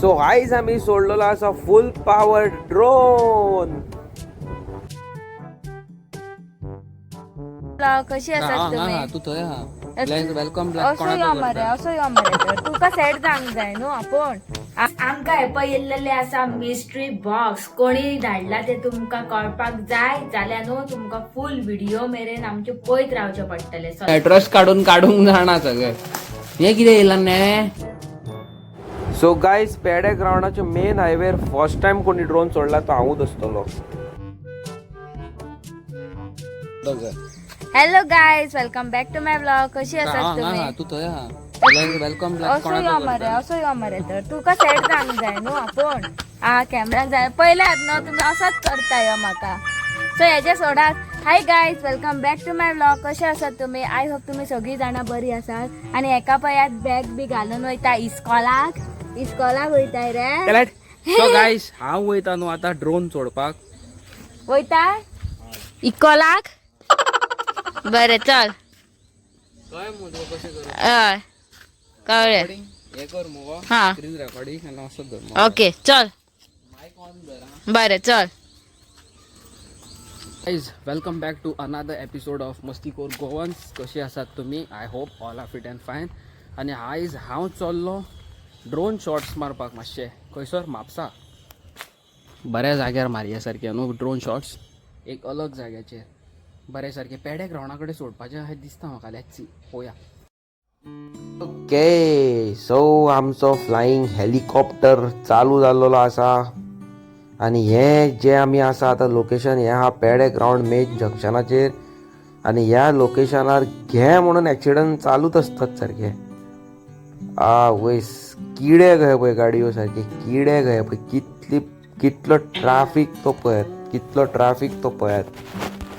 So guys आम्ही सोडलेला असा फुल पॉवर ड्रोन. कशी आसात तुम्ही? तू थंय हा वेलकम असो यो मरे तुका सेट जावंक जाय न्हू आपण आमकां हे पळयल्लेले आसा मिस्ट्री बॉक्स कोणी धाडला ते तुमकां कळपाक जाय जाल्यार न्हू तुमकां फुल व्हिडिओ मेरेन आमचे पळयत रावचे पडटले. ऍड्रेस काढूंक जाणा सगळे हे कितें येयला ने. सो गाईज पेडे ग्राउंडाच्या मेन हायवेर फर्स्ट टाइम कोणी ड्रोन सोडला तो हांवूच असतलो. Hello guys welcome back to my blog. कशी आसात तुम्ही? तू थंय हा वेलकम असो यो मरे तर तुका सेट जावंक जाय न्हू आपण कॅमेराक जाय पयल्यात न्हू तुम्ही असंच करताय म्हाका. सो हेजे सोडात. Hi guys welcome back to my blog. कशे आसात तुम्ही? आय होप तुम्ही सगळी जाणां बरी आसात आणि एका पयात बॅग बी घालून वयता इस्कॉलाक वयताय रे. सो गाईस हांव वयता न्हू आतां ड्रोन सोडपाक. वयता इस्कॉलाक. बरें चल. हय कळ्ळें. हे कर मुगो हा स्क्रीन रेकॉर्डिंग आनी असो धर. ओके चल. बरें चल. Guys welcome back to another episode of मस्तीखोर गोवन्स. कशी आसात तुमी? I hope all are fit and fine. आनी आयज हांव चल्लो ड्रोन शॉट्स मारपाक मातशे खंयसर म्हापसा बऱ्या जाग्यार मारया सारके न्हू ड्रोन शॉट्स. एक अलग जाग्याचेर बरे सारके पेडे ग्राउंडा कडेन सोडपाचें अशें दिसता म्हाका. लेट्स सी पळोवया. ओके सो आमचो फ्लाइंग हेलिकॉप्टर चालू जाल्लो आसा आणि हे जे आमी आसा आतां लोकेशन हे आहा पेडे ग्राउंड मेन जंक्शनाचेर. आणि ह्या लोकेशनार घे म्हणून एक्सिडंट चालूच असतात सारखे. वयस किडे गय पळय गाडयो सारखे किडे गय पळय. कितलो ट्राफीक तो पळयात.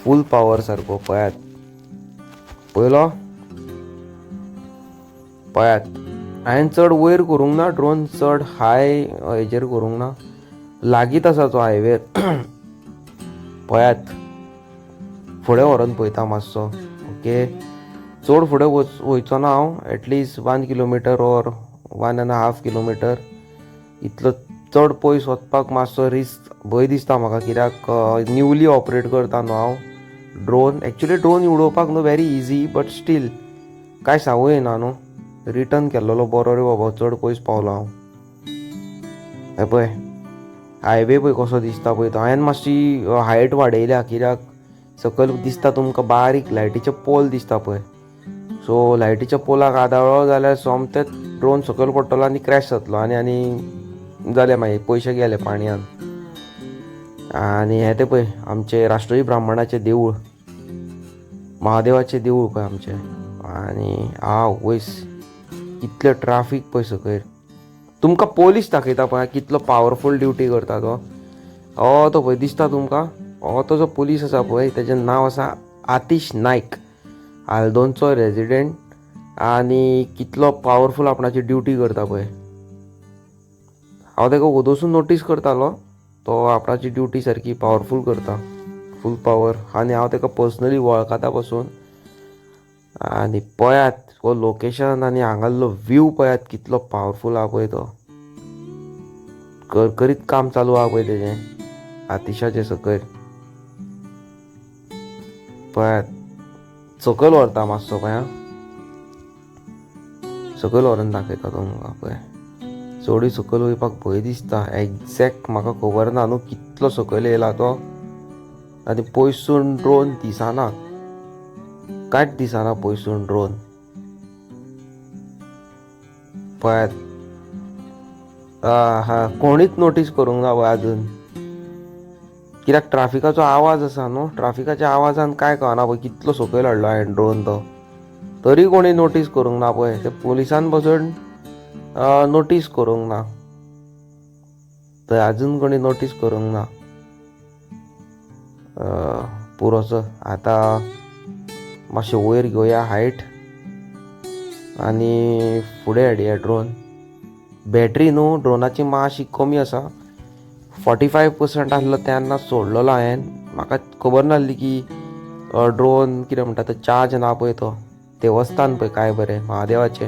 फूल पॉवर सारको पळयात. हांवें चड वयर करूंक ना ड्रोन. चड हाय हेजेर करूंक ना. लागीत आसा तो हायवेर. पळयात फुडें व्हरोन पळयता मातसो. ओके चड फुडें वयचो ना हांव. एटलिस्ट 1 किलोमिटर ऑर 1.5 किलोमिटर इतलो चड पयस वचपाक मातसो रिस्क भंय दिसता म्हाका. कित्याक न्यूली ऑपरेट करता न्हू हांव ड्रोन. एक्चुली ड्रोन उडोवपाक न्हू व्हेरी इजी बट स्टील कांय सांगूं येना न्हू. रिटर्न केल्लो बरो रे बाबा. चड पयस पावलो हांव. हे पळय हायवे पळय कसो दिसता पळय तो. हांवें मातशी हायट वाडयल्या कित्याक सकयल दिसता तुमकां बारीक लायटीचे पोल दिसता पळय. सो लायटीच्या पोलाक आदाळ्ळो जाल्यार सोमतेच ड्रोन सकयल पडटलो आनी क्रॅश जातलो आनी जालें मागीर पयशे गेले पाणयान. आनी हे ते पळय आमचे राष्ट्रीय ब्राह्मणाचें देवूळ महादेवाचें देवूळ पळय आमचें. आनी वयस कितलें ट्राफीक पळय सकयल. तुमकां पोलीस दाखयता पळय कितलो पावरफूल ड्युटी करता तो. तो पळय दिसता तुमकां. तो जो पुलीस आसा पळय तेजें नांव आसा आतिश नायक. आल्दोनचो रेजिडेंट. आनी कितलो पावरफूल आपणाची ड्युटी करता पळय. हांव तेका वदोसून नोटीस करतालो. तो आपणाची ड्युटी सारकी पावरफूल करता. फूल पावर. आनी हांव तेका पर्सनली वळखता पासून. आनी पळयात हो लोकेशन आनी हांगालो व्यू पळयात कितलो पावरफूल आहा पळय तो. करकरीत काम चालू आहा पळय तेजें आतिशाचें सकयल. पळयात सकयल व्हरता मातसो पळय. सकयल व्हरून दाखयता तुमकां पळय. चोडी सकयल वयपाक भंय दिसता. एग्जॅक्ट म्हाका खबर ना न्हू कितलो सकयल येयला तो. आनी पयसून ड्रोन दिसना. कांयच दिसना पयसून ड्रोन. पळयात कोणीच नोटीस करूंक ना पळय आजून. कित्याक ट्राफिकाचो आवाज आसा न्हू. ट्राफिकाच्या आवाजान कांय कळना पळय कितलो सकयल हाडलो हांवें ड्रोन तो. तरी कोणी नोटीस करूंक ना पळय. ते पुलिसान बसून नोटीस करूंक ना. थंय आजून कोणी नोटीस करूंक ना. पुरोसो आतां मातशें वयर घेवया हायट आनी फुडें हाडया ड्रोन. बॅटरी न्हू ड्रोनाची मातशी कमी आसा. 45% आसलो तेन्ना सोडलेलो हांवें. म्हाका खबर नासली की ड्रोन कितें म्हणटा तो चार्ज ना पळय तो देवस्थान पळय काय बरें महादेवाचें.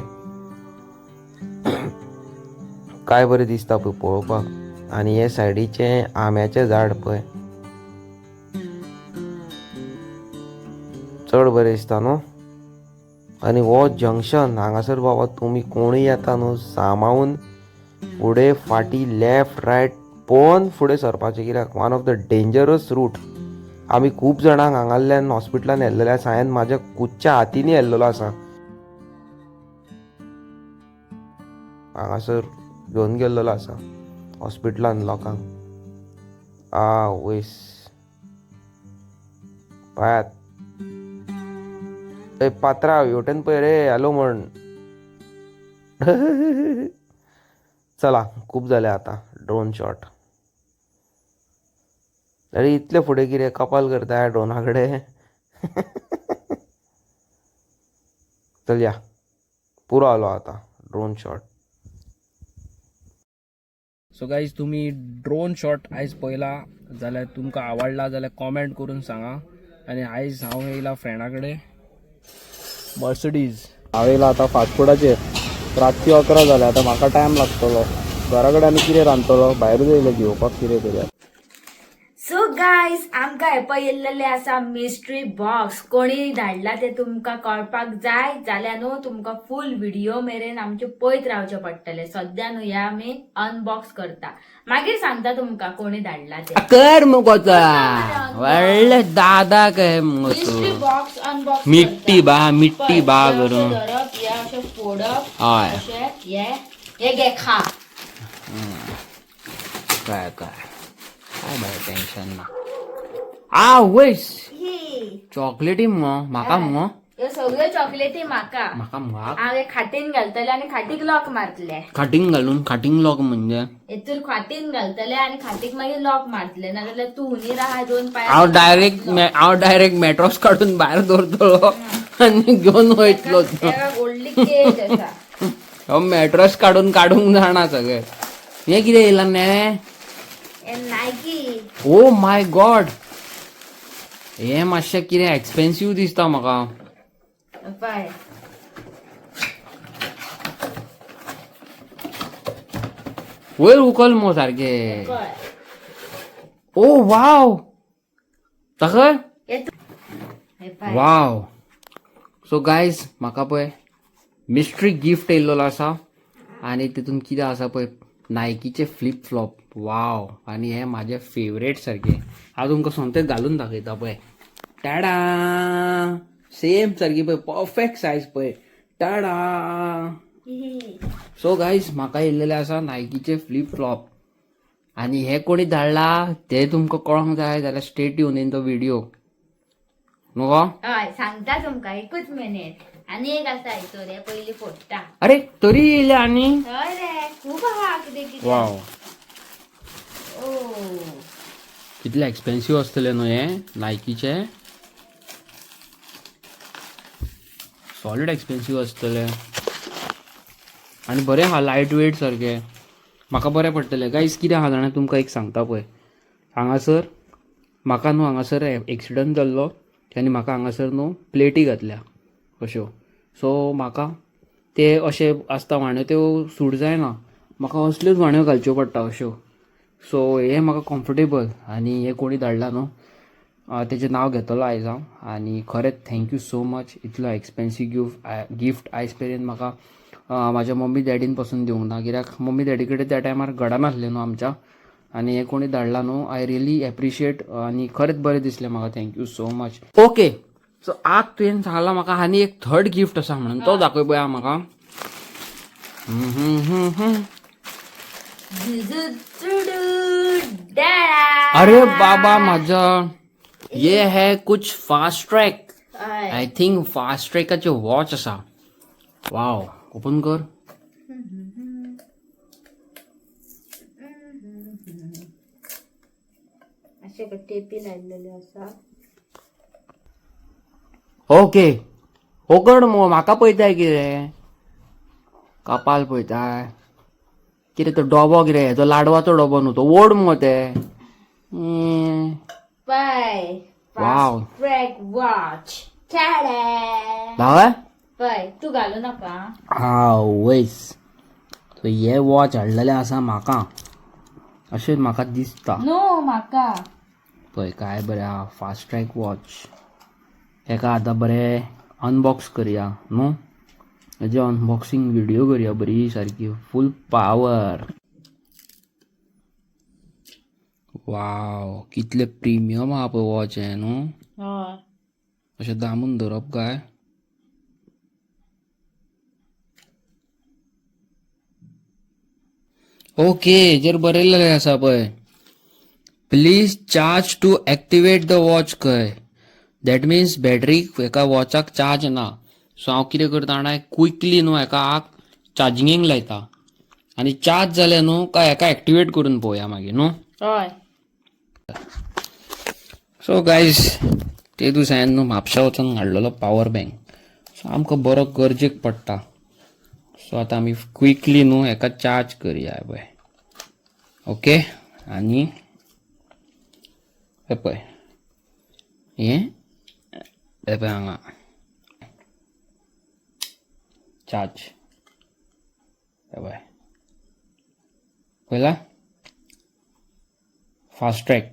काय बरें दिसता पळय पळोवपाक. आनी हे सायडीचे आंब्याचें झाड पळय, चड बरें दिसता न्हू. आनी हो जंक्शन हांगासर बाबा तुमी कोणूय येता न्हू, सांबाळून फुडें फाटीं लेफ्ट रायट पळोवन फुडें सरपाचें, कित्याक one of the dangerous route. आमी खूब जाणांक हांगाल्यान हॉस्पिटलान व्हेल्लेले आसा. हांवें म्हाज्या खुदच्या हातींनी व्हेल्लेलो आसा. हांगासर घेवन गेल्लो आसा हॉस्पिटलान लोकांक. वयस पळयात थंय पात्रांव हेवटेन पळय रे, हॅलो म्हण. चला खूब जालें आतां ड्रोन शॉट. अरे इतले फुडें कितें कपाल करता ड्रोना कडेन. चल या, पुरो आलो आतां ड्रोन शॉट. सो गाईज तुम्ही ड्रोन शॉट आयज पळयला जाल्यार तुमकां आवडला जाल्यार कॉमेंट करून सांगा. आनी आयज हांव येयला फ्रेंडा कडेन मर्सिडीज. हांव येयला आतां फास्ट फुडाचेर. रातची 11 जाले, आतां म्हाका टायम लागतलो. घरा कडेन आनी कितें रांदतलो, भायर येयले घेवपाक कितें तरी. सो गायज आमकां हे पळय येयल्लेले आसा मिस्ट्री बॉक्स. कोणी धाडला ते तुमकां कळपाक जाय जाल्यार न्हू तुमकां फूल व्हिडिओ मेरेन आमचे पळयत रावचे पडटले. सद्या न्हू या आमी अनबॉक्स करता, मागीर सांगता तुमकां कोणी धाडला ते. कर मुगोचा व्हडले दादा काय मिस्ट्री बॉक्स अनबॉक्स मिट्टी बा करून धरप, हे अशें फोडप, हय अशें हे घे खा. काय बाय टेन्शन ना. वयस चॉकलेटी मगो म्हाका मगो हे सगळ्यो चॉकलेटी म्हाका. हांव हे खाटीन घालतले आनी खाटीक लॉक मारतले. खाटींग घालून खाटींग लॉक म्हणजे हेतून खाटीन घालतले आनी खाटीक मागीर लॉक मारतले, नाजाल्यार तूं हुनी राहा 2 पाय. हांव डायरेक्ट मेट्रोस काढून भायर दवरतलो आनी घेवन वयतलो. व्हडली केज आसा. हो मेट्रोस काढूंक जाणा सगळे. हे कितें येयला ने नायकी. ओ माय गॉड, हे मातशें कितें एक्सपेन्सिव्ह दिसता म्हाका. पळय वयर उखल मो सारखे. पळय ओ वाव ताका हे पळय. वाव. सो गायज म्हाका पळय मिस्ट्री गिफ्ट येयल्लो आसा आनी तितून कितें आसा पळय नायकीचे फ्लिप फ्लॉप. वाव. आनी हे म्हाजे फेवरेट सारखे. हांव तुमकां सोमतेच घालून दाखयता पळय. टाडा सेम सारखी पळय, परफेक्ट सायज पळय. टाडा. सो गायज म्हाका येयल्लेले आसा नायकीचे फ्लिप फ्लॉप. आनी हे कोणी धाडला ते तुमकां कळोंक जाय जाल्यार stay tune in the video न्हू. हय सांगता तुमकां, एकूच मिनिट. आनी एक आसा हितून, हे पयलीं फोडटा. अरे तरी येयले आनी. हय रे, खूब आहा कितें कितें. वाव. ओ कितले एक्सपेन्सिव्ह आसतले न्हू हे नायकीचे. सॉलिड एक्सपेन्सिव्ह आसतले आनी बरें आहा, लायट वेट सारखे. म्हाका बरें पडटले. गायज कितें आहा जाणा तुमकां एक सांगता पळय. हांगासर म्हाका न्हू हांगासर एक्सिडंट जाल्लो आनी म्हाका हांगासर न्हू प्लेटी घातल्या अश्यो. सो म्हाका ते अशे आसता वाण्यो त्यो सूट जायना. म्हाका असल्योच वाण्यो घालच्यो पडटा अश्यो. सो हे म्हाका कम्फर्टेबल. आनी हे कोणी धाडला न्हू तेजें नांव घेतलो आयज हांव. आनी खरेंच थँक्यू सो मच. इतलो एक्सपेन्सीव गिफ्ट आयज पर्यंत म्हाका म्हाज्या मम्मी डॅडीन पासून दिवंक ना, कित्याक मम्मी डॅडी कडेन त्या टायमार घडनासलें न्हू आमच्या. आनी हे कोणी धाडला न्हू आय रियली एप्रिशिएट. आनी खरेंच बरें दिसलें म्हाका. Thank you so much. Okay so आज तुवें सांगला म्हाका आनी एक थर्ड गिफ्ट आसा म्हणून तो दाखय पळया म्हाका. अरे बाबा म्हाजा ये है कुछ fast track. I think fast ट्रॅकाचे वॉच आसा. वाव. ओपन कर. टेपी लायलेली आसा. ओके ओकड मो म्हाका पळयताय कितें कपाल पळयताय कितें तो डबो कितें हेजो लाडवाचो डबो न्हू तो ओड मगो ते. पळय वाव. Track watch. लावा पळय तू घालू नाका. हा वयस सो हे वॉच हाडलेले आसा म्हाका अशें म्हाका दिसता नो म्हाका पळय काय बरें आहा फास्ट ट्रॅक वॉच हेका आतां बरें अनबॉक्स करया न्हू हेजे अनबॉक्सिंग व्हिडिओ करया बरी सारकी फूल पावर वाव कितले प्रिमियम आहा पळय वॉच हें न्हू हय अशें दामून धरप काय ओके हेजेर बरयल्लें आसा पळय please charge to activate the watch खंय दॅट मिन्स बॅटरी हेका वॉचाक चार्ज ना सो हांव कितें करता जाणा क्विकली न्हू हेका चार्जिंगेक लायता आनी चार्ज जालें न्हू काय हेका एक्टिवेट करून पळोवया मागीर न्हू हय सो गायज ते दीस हांवें न्हू म्हापशा वचून हाडलेलो पावर बँक सो आमकां बरो गरजेक पडटा सो आतां आमी क्विकली न्हू हेका चार्ज करया पळय ओके आनी हे पळय हें पळय हांगा चार्ज हे पळय पळयला फास्ट ट्रॅक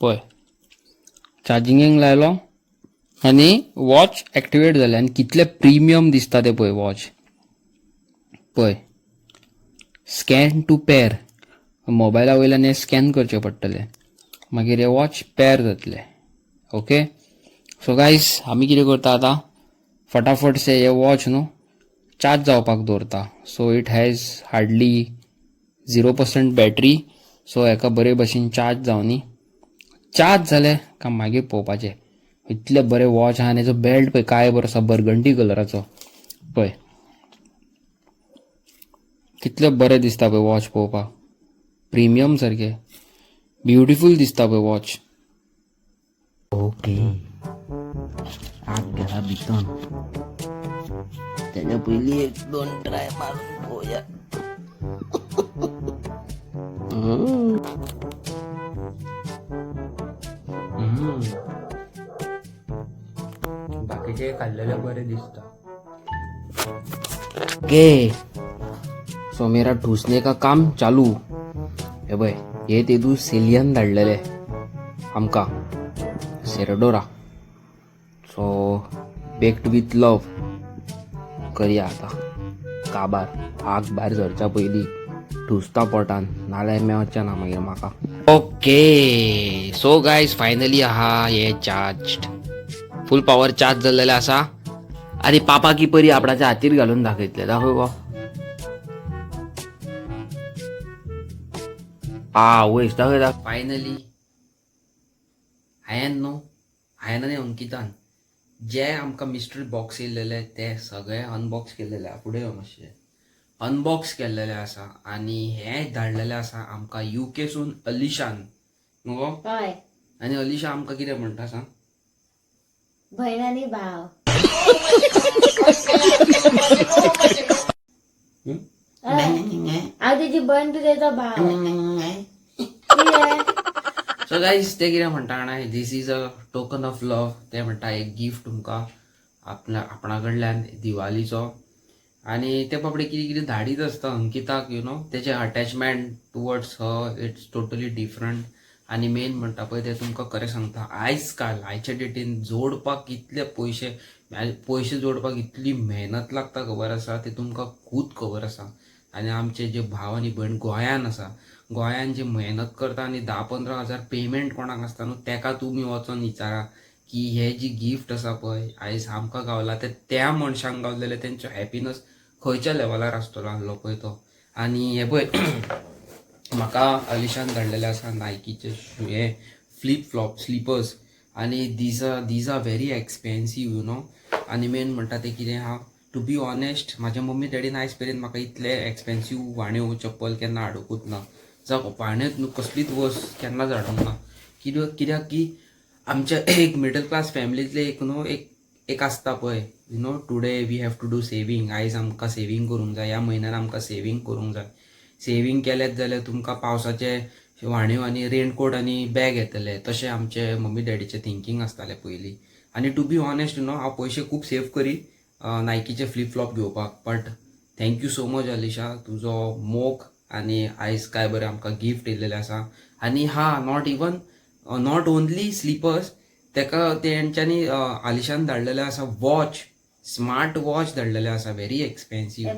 पळय चार्जिंगेक लायलो आनी वॉच एक्टिवेट जालें आनी कितले प्रिमियम दिसता ते पळय वॉच पळय स्कॅन टू पेर मोबायला वयल्यान हें स्कॅन करचें पडटलें मागीर हे वॉच पेर जातले ओके सो गायज आमी कितें करता आतां फटाफट से हे वॉच न्हू चार्ज जावपाक दवरता so it has hardly 0% battery so हेका बरे भशेन चार्ज जावनी चार्ज जालें काय मागीर पळोवपाचें इतले बरे वॉच आहा आनी हेजो बेल्ट पळय काय बरो आसा बर्गंडी कलराचो पळय कितले बरें दिसता पळय वॉच पळोवपाक प्रिमियम सारकें ब्युटिफूल दिसता पळय वॉच ओके आग घरा भितर तेच्या पयलीं एक दोन ट्राय मारून पळोवया बाकीचे खाल्लेले बरे दिसता ओके सो मेरा ठुसने का काम चालू हे पळय हे तेदू सेलियन धाडलेले आमकां सेराडोरा सो बेक्ड विथ लव करया आतां काबार आग भायर सरच्या पयलीं ठुसता पोटान नाल्यार मेवचें ना मागीर म्हाका ओके सो गायज फायनली आहा हे चार्ज फूल पावर चार्ज जाल्लेले आसा आनी पापा की परी आपणाच्या हातीर घालून दाखयतले दाखय गो वयस दाखय फायनली हायेन आनी अंकितान जे आमकां मिस्ट्री बॉक्स येयल्लेले ते सगळे अनबॉक्स केल्लेले फुडें यो मातशें अनबॉक्स केल्लेले आसा आनी हे धाडलेले आसा आमकां UK सून अलिशान न्हू हय आनी अलिशा आमकां कितें म्हणटा सांग भयण आनी भाव हांव तेजी भयण तूं तेजो भाव सो गायज ते कितें म्हणटा जाणा this is a token of love ते म्हणटा एक गिफ्ट तुमकां आपणा कडल्यान दिवाळीचो आनी ते बाबडे कितें कितें धाडीत आसता अंकिताक यू नो तेजे attachment towards her it's totally different आनी मेन म्हणटा पळय ते तुमकां खरें सांगता आयज काल आयच्या डेटीन जोडपाक कितले पयशे जोडपाक इतली मेहनत लागता खबर आसा ते तुमकां खूद खबर आसा आनी आमचे जे भाव आनी भयण गोंयान आसा गोंयान जे मेहनत करता आनी 10-15 हजार पेमेंट कोणाक आसता न्हू तेका तुमी वचोन विचारा की हे जी गिफ्ट आसा पळय आयज आमकां गावला ते त्या मनशांक गावलेले तेंचो हॅपिनस खंयच्या लेवलार आसतलो आहलो पळय तो आनी हे पळय म्हाका अलिशान धाडलेले आसा नायकीचे हे फ्लिप फ्लॉप स्लिपर्स आनी these are very expensive you know आनी मेन म्हणटा ते कितें आहा टू बी ऑनेस्ट म्हाज्या मम्मी डॅडीन आयज पर्यंत म्हाका इतले एक्सपेन्सीव वाण्यो चप्पल केन्ना हाडूंकूच ना जावं वाण्योच न्हू कसलीच वस्त केन्नाच हाडूंक ना कित्याक की आमच्या एक मिडल क्लास फॅमिलीतले एक न्हू एक आसता पळय you know today we have to do saving आयज आमकां सेवींग करूंक जाय ह्या म्हयन्यान आमकां सेवींग करूंक जाय सेवींग केलेत जाल्यार तुमकां पावसाचे वाण्यो आनी रेनकोट आनी बॅग येतले तशें आमचे मम्मी डॅडीचे थिंकींग आसतालें पयलीं आनी to be honest you know हांव पयशे खूब सेव करी नायकीचे फ्लिप फ्लॉप घेवपाक but thank you so much Alisha, तुजो मोग आनी आयज काय बरें आमकां गिफ्ट येयलेलें आसा. आनी नॉट ओन्ली स्लिपर्स, तेका तेंच्यांनी आलिशान धाडलेलें आसा वॉच, स्मार्ट वॉच धाडलेलें आसा, व्हेरी एक्सपेन्सीव.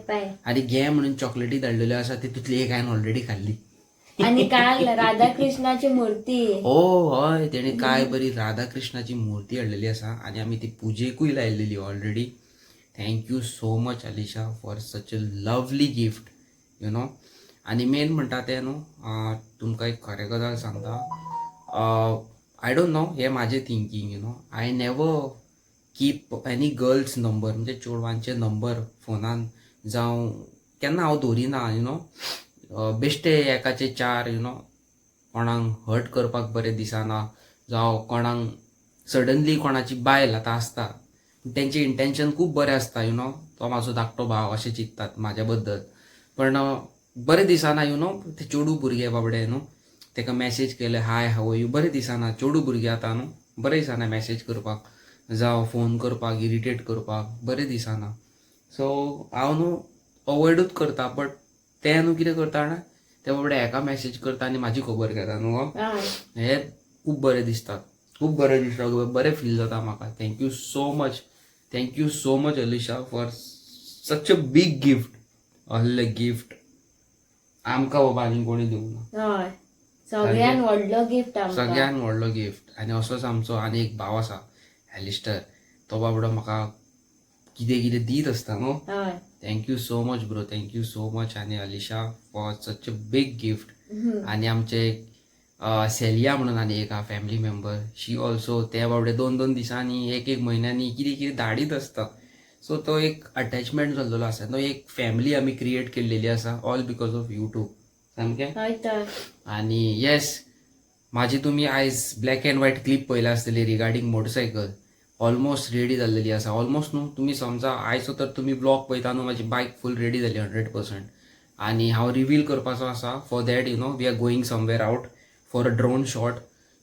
आनी घे म्हणून चॉकलेटी धाडलेल्यो आसा, तितूंतली एक हांवें ऑलरेडी खाल्ली. आणि काल राधाकृष्णाची मूर्ती. हय, तेणे काय बरी राधाकृष्णाची मूर्ती हाडलेली आसा आनी आमी ती पुजेकूय लायलेली already. Thank you so much Alisha for such a lovely gift, you know. आनी मेन म्हणटा तें न्हू, तुमकां एक खरें गजाल सांगता, आय डोंट नो, हें म्हाजें thinking, you know. I never keep any girls number, म्हणजे चेडवांचे नंबर फोनान जावं केन्ना हांव दवरिना, यू नो. बेश्टे एकाचे 4, यू नो, कोणाक हर्ट करपाक बरें दिसना, जावं कोणाक सडनली कोणाची बायल आतां आसता, तेंचे इंटेन्शन खूब बरें आसता, यू नो. तो म्हाजो धाकटो भाव अशें चिंततात म्हाज्या बद्दल, पण बरें दिसना, यू नो. ते चेडू भुरगे बाबडे न्हू, तेका मॅसेज केले हाय हाव यू, बरें दिसना. चेडू भुरगे आतां न्हू, बरें दिसना मॅसेज करपाक, जावं फोन करपाक, इरिटेट करपाक बरें दिसना. सो हांव न्हू अवॉयडूच करता. बट ते न्हू कितें करता जाणा, ते बाबडे हेका मॅसेज करता आनी म्हाजी खबर घेता न्हू. हे खूब बरें दिसता, खूब बरें दिसता, बरें फील जाता म्हाका. Thank you so much Alisha for such a big gift. असलें गिफ्ट आमकां बाबा आनी कोणी दिवंक ना. सगळ्यान व्हडलो गिफ्ट. सगळ्यान व्हडलो गिफ्ट. आनी असोच आमचो आनी एक भाव आसा एलिस्टर, तो बाबडो म्हाका कितें कितें दीत आसता न्हू. Thank you so much bro, thank you so much. आनी Alisha for such a big gift. आनी आमचे सेलिया म्हणून आनी एक हा फॅमिली मेंबर, शी ऑल्सो, ते बाबडे 2-2 दिसांनी, एक म्हयन्यांनी कितें कितें धाडीत आसता. सो तो एक अटॅचमेंट जाल्लो आसा, तो एक फॅमिली आमी क्रिएट केल्लेली आसा, ऑल बिकॉज ऑफ यूट्यूब. सामकें. आनी येस, म्हाजी तुमी आयज ब्लॅक अँड व्हायट क्लिप पळयल्या आसतली रिगार्डींग मोटरसायकल, ऑलमोस्ट रेडी जाल्लेली आसा. ऑलमोस्ट न्हू, तुमी समजा आयचो तर तुमी ब्लॉग पळयता न्हू, म्हाजी बायक फूल रेडी जाली 100%. आनी हांव रिवील करपाचो आसा. For that, you know, we are going somewhere out for a drone shot.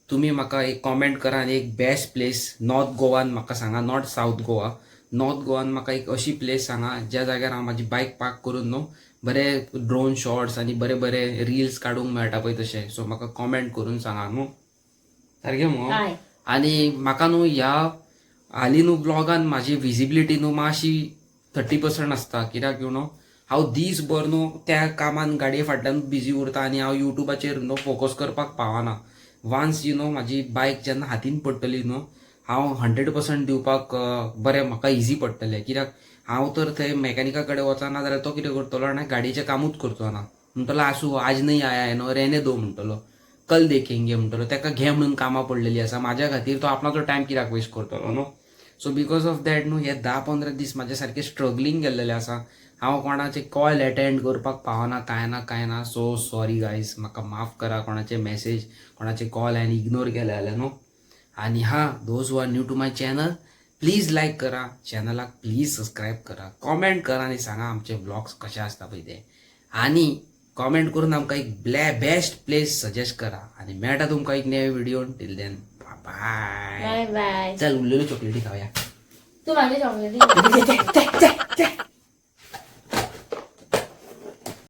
तुमी म्हाका एक कॉमेंट करा आनी एक बेस्ट प्लेस नॉर्थ गोवान म्हाका सांगा, नॉट साऊथ गोवा, नॉर्थ गोवान म्हाका एक अशी प्लेस सांगा ज्या जाग्यार हांव म्हाजी बायक पार्क करून न्हू बरे ड्रोन शॉट्स आनी बरे बरे रिल्स काडूंक मेळटा पळय तशें. सो म्हाका कॉमेंट करून सांगा न्हू, सारकें मगो. आनी म्हाका न्हू ह्या हालीं न्हू ब्लॉगान म्हाजी विजिबिलिटी न्हू मातशी 30% आसता. कित्याक यू नो, हांव दीसभर न्हू त्या कामान गाडये फाटल्यान बिजी उरता आनी हांव युट्यूबाचेर न्हू फोकस करपाक पावना. वान्स यू नो म्हाजी बायक जेन्ना हातीन पडटली न्हू, हांव 100% दिवपाक बरें म्हाका इजी पडटलें. कित्याक हांव तर थंय मॅकॅनिका कडेन वचना जाल्यार तो कितें करतलो जाणा, गाडयेचें कामूच करचो ना. म्हणटलो आसूं आज नाही आया है नो, रेने दो म्हणटलो, कल देखेंगे म्हणटलो. तेका घे म्हणून कामां पडलेली आसा. म्हाज्या खातीर तो आपणाचो टायम कित्याक वेस्ट करतलो न्हू. सो बिकॉज ऑफ दॅट न्हू हे 10-15 दीस म्हाजे सारके स्ट्रगलींग गेल्लेले आसा. हांव कोणाचे कॉल अटेंड करपाक पावना, कांय ना. सो सॉरी गायज, म्हाका माफ करा. कोणाचे मेसेज, कोणाचे कॉल हांवें इग्नोर केले जाल्यार न्हू. आनी those who are new to my channel, please like करा, चॅनलाक प्लीज सबस्क्रायब करा, कॉमेंट करा आनी सांगा आमचे ब्लॉग्स कशे आसता पळय ते. आनी कॉमेंट करून आमकां एक बेस्ट प्लेस सजेस्ट करा. आनी मेळटा तुमकां एक नवे video. Till then bye. Bye. चल उरलेल्यो चॉकलेटी खावया. तू माझी चॉकलेटी